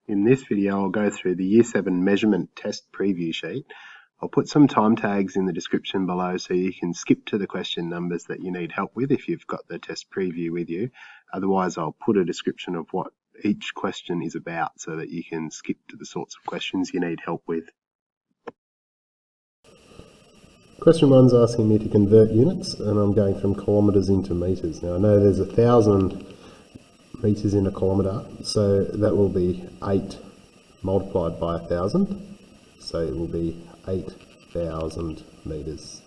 In this video, I'll go through the Year 7 measurement test preview sheet. I'll put some time tags in the description below so you can skip to the question numbers that you need help with if you've got the test preview with you. Otherwise, I'll put a description of what each question is about so that you can skip to the sorts of questions you need help with. Question 1's asking me to convert units, and I'm going from kilometres into metres. Now I know there's 1,000 metres in a kilometre, so that will be 8 multiplied by 1,000, so it will be 8,000 metres.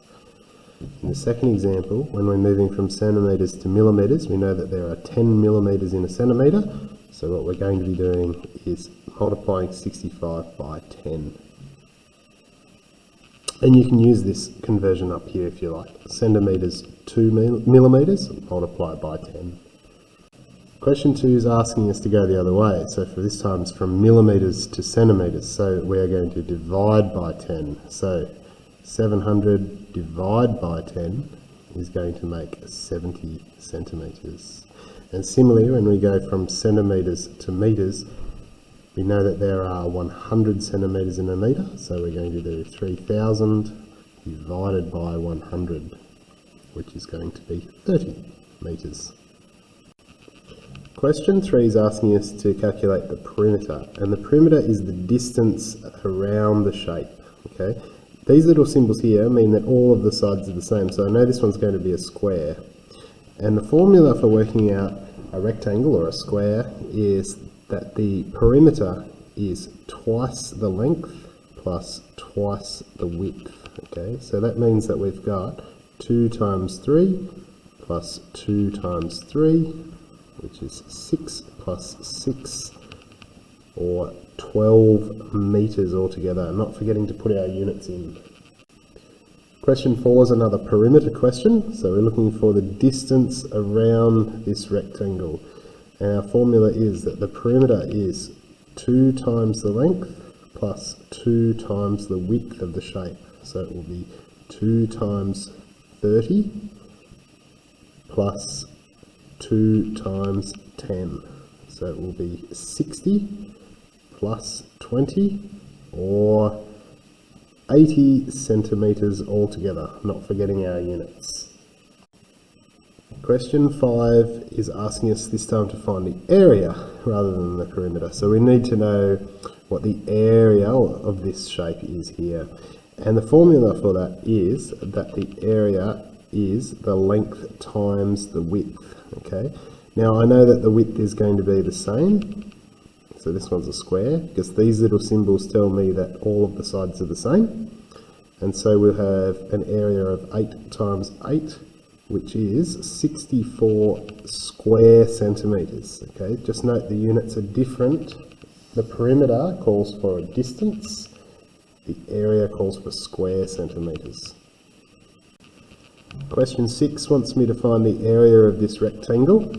In the second example, when we're moving from centimetres to millimetres, we know that there are 10 millimetres in a centimetre, so what we're going to be doing is multiplying 65 by 10. And you can use this conversion up here if you like. Centimetres to millimetres multiplied by 10. Question 2 is asking us to go the other way, so for this time it's from millimetres to centimetres, so we're going to divide by 10. So 700 divided by 10 is going to make 70 centimetres. And similarly, when we go from centimetres to metres, we know that there are 100 centimetres in a metre, so we're going to do 3,000 divided by 100, which is going to be 30 metres. Question 3 is asking us to calculate the perimeter, and the perimeter is the distance around the shape. Okay, these little symbols here mean that all of the sides are the same, so I know this one's going to be a square. And the formula for working out a rectangle or a square is that the perimeter is twice the length plus twice the width. Okay, so that means that we've got 2 times 3 plus 2 times 3, which is 6 plus 6, or 12 metres altogether, not forgetting to put our units in. Question 4 is another perimeter question, so we're looking for the distance around this rectangle. And our formula is that the perimeter is 2 times the length plus 2 times the width of the shape. So it will be 2 times 30 plus 2 times 10. So it will be 60 plus 20, or 80 centimetres altogether, not forgetting our units. Question 5 is asking us this time to find the area rather than the perimeter. So we need to know what the area of this shape is here. And the formula for that is that the area is the length times the width. Okay. Now I know that the width is going to be the same. So this one's a square, because these little symbols tell me that all of the sides are the same. And so we'll have an area of 8 times 8, which is 64 square centimetres. Okay, just note the units are different. The perimeter calls for a distance, the area calls for square centimetres. Question 6 wants me to find the area of this rectangle,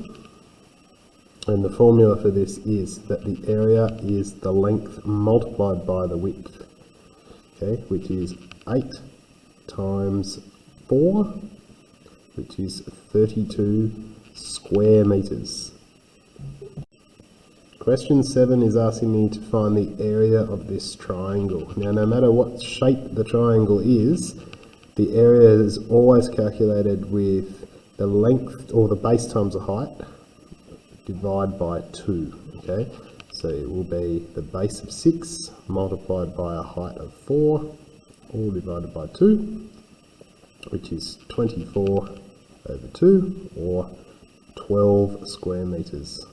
and the formula for this is that the area is the length multiplied by the width, okay, which is 8 times 4, which is 32 square metres. Question 7 is asking me to find the area of this triangle. Now, no matter what shape the triangle is, the area is always calculated with the length, or the base times the height, divided by 2. Okay, so it will be the base of 6 multiplied by a height of 4, all divided by 2, which is 24 over 2, or 12 square metres.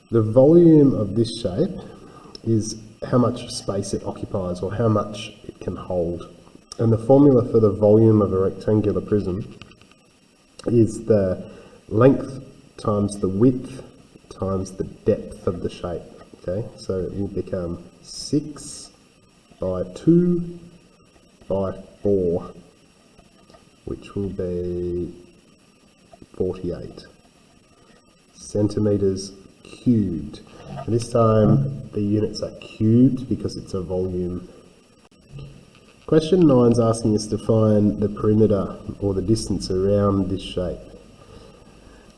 The volume of this shape is how much space it occupies, or how much it can hold. And the formula for the volume of a rectangular prism is the length times the width times the depth of the shape. Okay, so it will become 6 by 2 by 4, which will be 48 centimetres cubed. And this time the units are cubed because it's a volume. Question 9 is asking us to find the perimeter, or the distance around this shape.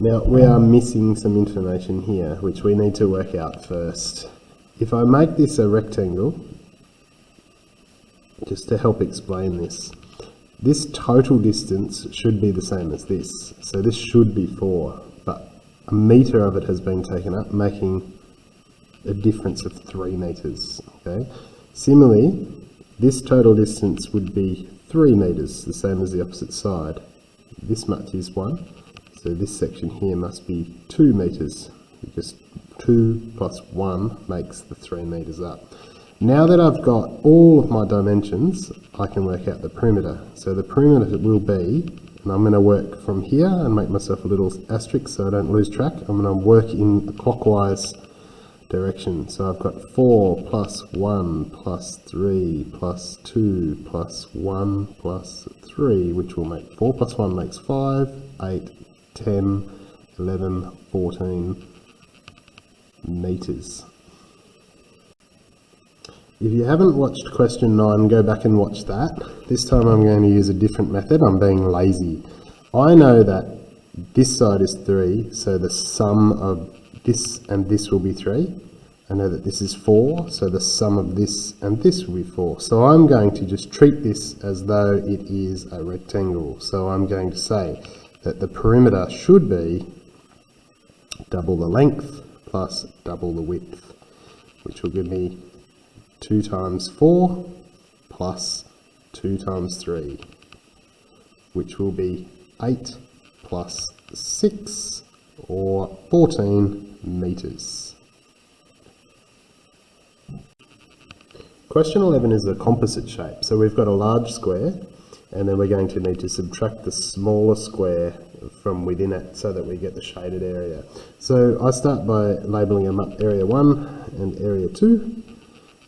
Now we are missing some information here which we need to work out first. If I make this a rectangle, just to help explain this, this total distance should be the same as this. So this should be 4, but a metre of it has been taken up, making a difference of 3 metres. Okay. Similarly, this total distance would be 3 metres, the same as the opposite side. This much is 1, so this section here must be 2 metres, because 2 plus 1 makes the 3 metres up. Now that I've got all of my dimensions, I can work out the perimeter. So the perimeter will be, and I'm going to work from here and make myself a little asterisk so I don't lose track. I'm going to work in a clockwise direction. So I've got 4 plus 1 plus 3 plus 2 plus 1 plus 3, which will make 4 plus 1 makes 5, 8, 10, 11, 14 metres. If you haven't watched question 9, go back and watch that. This time I'm going to use a different method. I'm being lazy. I know that this side is 3, so the sum of this and this will be 3. I know that this is 4, so the sum of this and this will be 4. So I'm going to just treat this as though it is a rectangle. So I'm going to say that the perimeter should be double the length plus double the width, which will give me 2 times 4 plus 2 times 3, which will be 8 plus 6, or 14 metres. Question 11 is a composite shape. So we've got a large square, and then we're going to need to subtract the smaller square from within it so that we get the shaded area. So I start by labelling them up area 1 and area 2.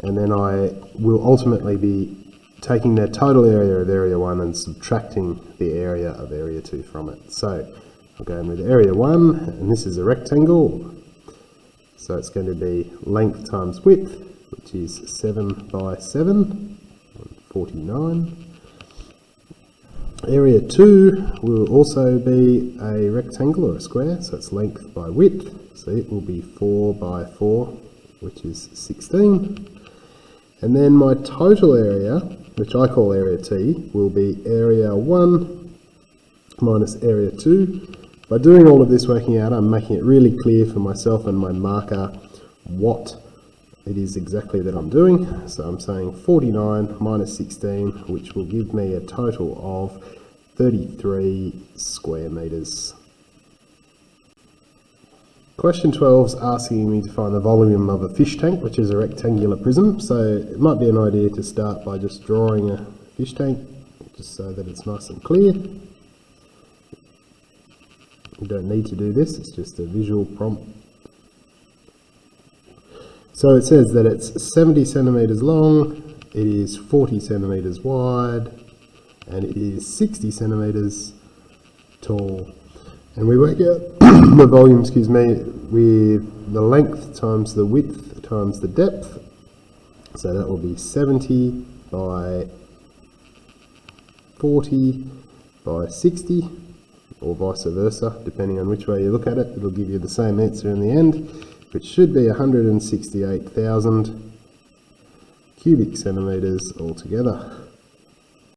And then I will ultimately be taking the total area of area 1 and subtracting the area of area 2 from it. So I'll go in with area 1, and this is a rectangle. So it's going to be length times width, which is 7 by 7, 49. Area 2 will also be a rectangle or a square, so it's length by width. So it will be 4 by 4, which is 16. And then my total area, which I call area T, will be area 1 minus area 2. By doing all of this working out, I'm making it really clear for myself and my marker what it is exactly that I'm doing. So I'm saying 49 minus 16, which will give me a total of 33 square metres. Question 12 is asking me to find the volume of a fish tank, which is a rectangular prism. So it might be an idea to start by just drawing a fish tank, just so that it's nice and clear. You don't need to do this, it's just a visual prompt. So it says that it's 70 centimetres long, it is 40 centimetres wide, and it is 60 centimetres tall. And we work out the volume, with the length times the width times the depth. So that will be 70 by 40 by 60, or vice versa, depending on which way you look at it. It'll give you the same answer in the end, which should be 168,000 cubic centimetres altogether.